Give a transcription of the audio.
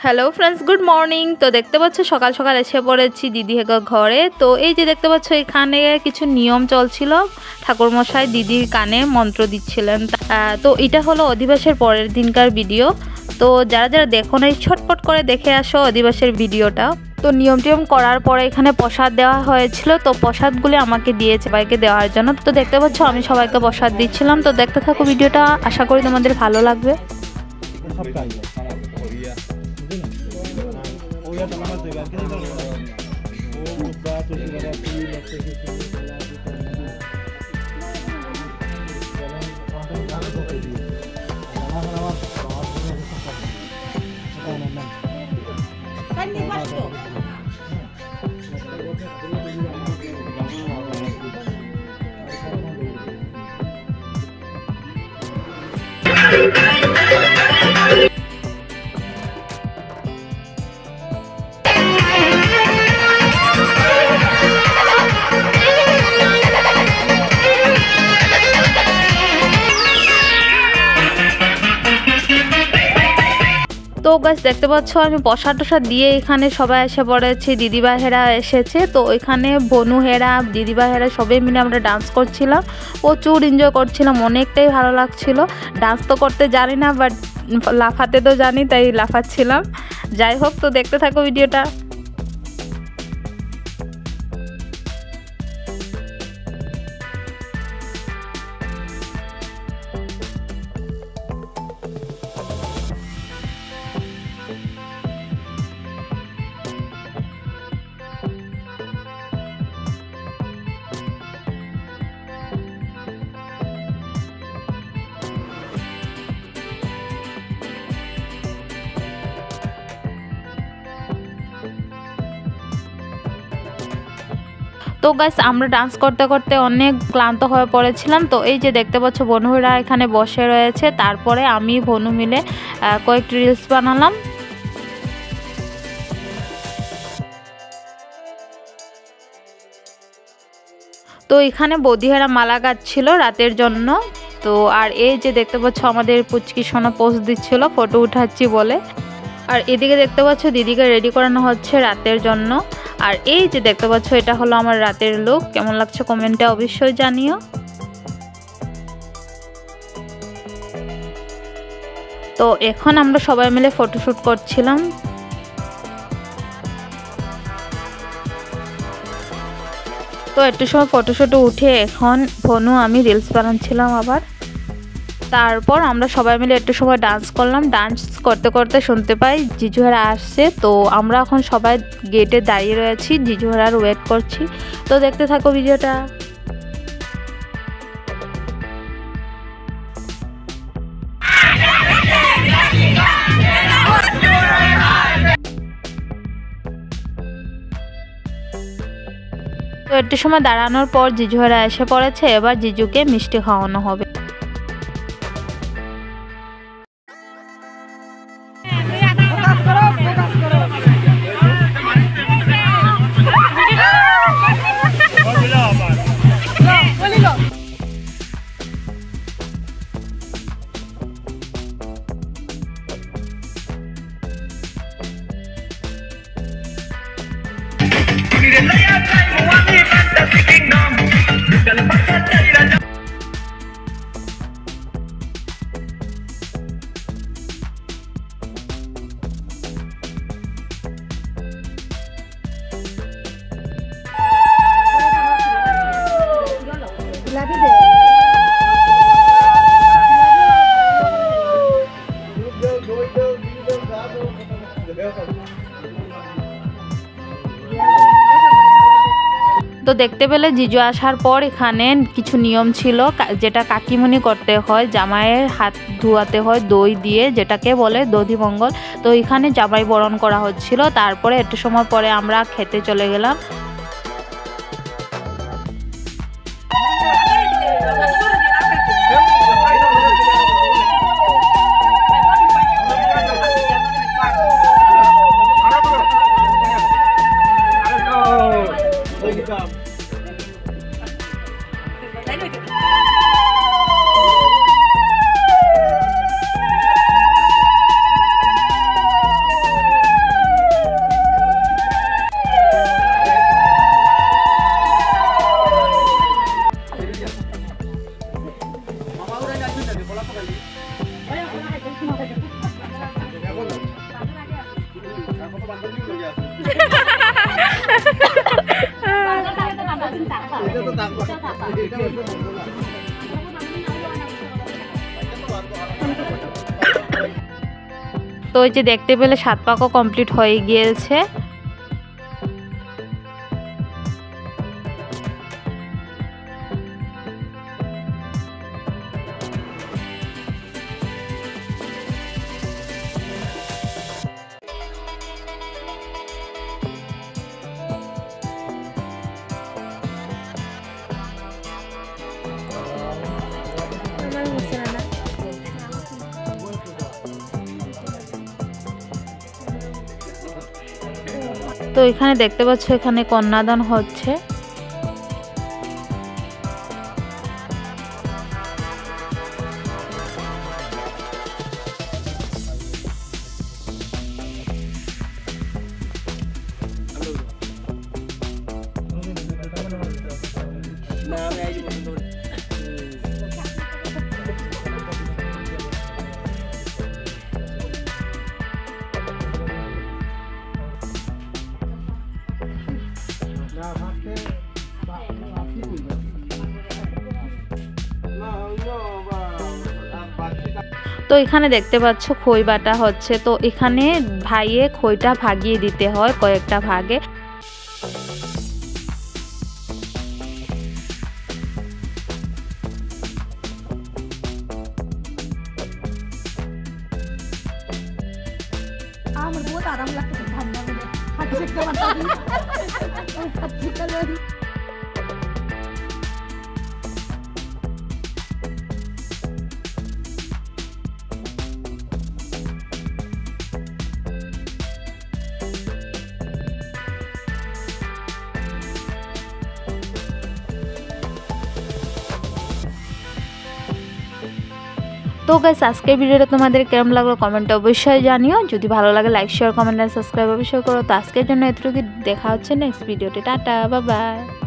Hello friends, good morning. তো দেখতে পাচ্ছ সকাল সকাল এসে পড়েছি দিদি ঘরে। তো এই যে দেখতে পাচ্ছ এখানে কিছু নিয়ম চলছিল, ঠাকুরমশাই দিদির কানে মন্ত্র দিচ্ছিলেন। তো এটা হলো অধিবাসের পরের দিনকার ভিডিও। তো যারা যারা দেখো না, ছটপট করে দেখে আসো অধিবাসের ভিডিওটা। তো নিয়ম টিয়ম করার পরে এখানে প্রসাদ দেওয়া হয়েছিল। তো প্রসাদগুলি আমাকে দিয়েছে সবাইকে দেওয়ার জন্য। তো দেখতে পাচ্ছ আমি সবাইকে প্রসাদ দিচ্ছিলাম। তো দেখতে থাকো ভিডিওটা, আশা করি তোমাদের ভালো লাগবে। তো গাছ দেখতে পাচ্ছ আমি প্রসাদ টসাদ দিয়ে এখানে সবাই এসে পড়েছি, দিদিভাইয়েরা এসেছে। তো এখানে বনুহেরা দিদিভাইয়েরা সবাই মিলে আমরা ডান্স করছিলাম, প্রচুর এনজয় করছিলাম, অনেকটাই ভালো লাগছিল। ডান্স তো করতে জানি না, বাট লাফাতে তো জানি, তাই লাফাচ্ছিলাম। যাই হোক, তো দেখতে থাকো ভিডিওটা। তো গাইস আমরা ডান্স করতে করতে অনেক ক্লান্ত হয়ে পড়েছিলাম। তো এই যে দেখতে পাচ্ছ বনুরা এখানে বসে রয়েছে। তারপরে আমি বনু মিলে কয়েকটি রিলস বানালাম। তো এখানে বৌদিহারা মালা গাচ্ছিল রাতের জন্য। তো আর এই যে দেখতে পাচ্ছ আমাদের পুচকি সোনা পোস্ট দিচ্ছিল ফটো উঠাচ্ছি বলে। আর এদিকে দেখতে পাচ্ছ দিদিকে রেডি করানো হচ্ছে রাতের জন্য। আর এই যে দেখতে পাচ্ছ এটা হলো আমার রাতের লুক। কেমন লাগছে কমেন্টে অবশ্যই জানিও। তো এখন আমরা সবাই মিলে ফটোশুট করছিলাম। তো একটু সময় ফটোশুট উঠে এখন ফোনও আমি রিলস বানাচ্ছিলাম আবার। তারপর আমরা সবাই মিলে একটু সময় ডান্স করলাম। ডান্স করতে করতে শুনতে পাই জিজুহারা আসছে। তো আমরা এখন সবাই গেটে দাঁড়িয়ে রয়েছি, জিজুহারার ওয়েট করছি। তো দেখতে থাকো ভিডিওটা। তো একটু সময় দাঁড়ানোর পর জিজুহারা এসে পড়েছে। এবার জিজুকে মিষ্টি খাওয়ানো হবে। তো দেখতে পেলে জিজু আসার পর এখানে কিছু নিয়ম ছিল যেটা কাকিমুনি করতে হয়। জামাইয়ের হাত ধোয়াতে হয় দই দিয়ে, যেটাকে বলে দধিমঙ্গল। তো এখানে জামাই বরণ করা হচ্ছিল। তারপরে একটু সময় পরে আমরা খেতে চলে গেলাম। তো এই যে দেখতে পেলে 7 পাকও কমপ্লিট হয়ে গিয়েছে। তো এখানে দেখতে পাচ্ছ এখানে কন্যাদান হচ্ছে। তো এখানে দেখতে পাচ্ছ খই বাটা হচ্ছে। তো এখানে ভাইয়ে খইটা ভাগিয়ে দিতে হয় কয়েকটা ভাগে। আমার বহুত আরাম লাগছে ঠান্ডা মধ্যে হাঁটতে শিখতে পারতাম। তো গাইস আজকের ভিডিওটা তোমাদের কেমন লাগলো কমেন্টে অবশ্যই জানিও। যদি ভালো লাগে লাইক শেয়ার কমেন্ট আর সাবস্ক্রাইব অবশ্যই করো। তো আজকের জন্য এতটুকু, দেখা হচ্ছে নেক্সট ভিডিওতে। Tata, bye bye.